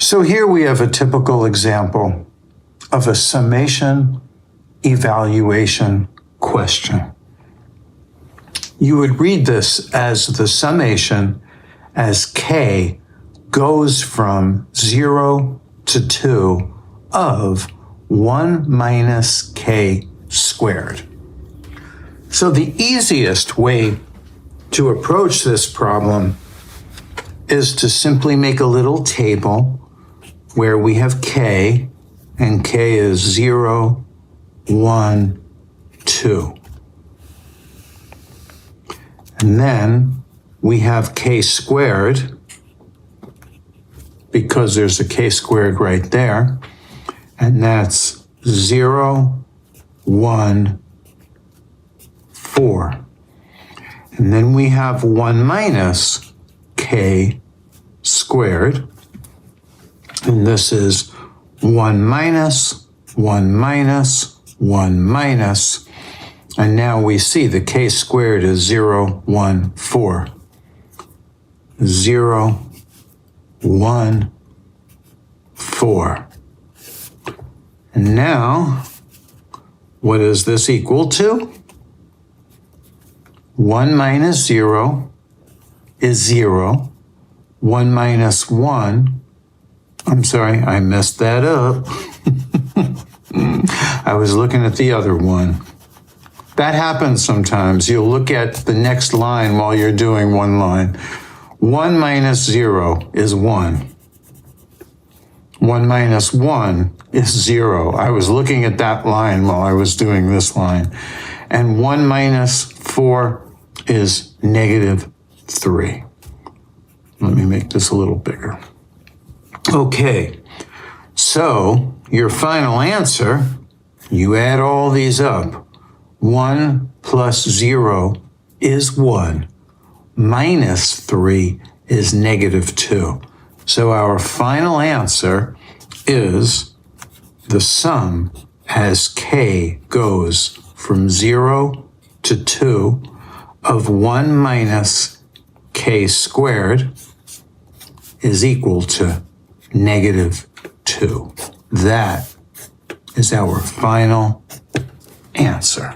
So here we have a typical example of a summation evaluation question. You would read this as the summation as k goes from 0 to 2 of 1 minus k squared. So the easiest way to approach this problem is to simply make a little table where we have k, and k is 0, 1, 2. And then we have k squared, because there's a k squared right there, and that's 0, 1, 4. And then we have 1 minus k squared, and this is 1 minus, 1 minus, 1 minus, and now we see the k squared is 0, 1, 4. 0, 1, 4. And now, what is this equal to? 1 minus 0 is 0. 1 minus 1, I'm sorry, I messed that up. I was looking at the other one. That happens sometimes. You'll look at the next line while you're doing one line. 1 minus 0 is 1. 1 minus 1 is 0. I was looking at that line while I was doing this line. And 1 minus 4 is negative 3. Let me make this a little bigger. Okay, so your final answer, you add all these up. 1 plus 0 is 1. Minus 3 is negative 2. So our final answer is the sum as k goes from 0 to 2 of 1 minus k squared is equal to negative 2. That is our final answer.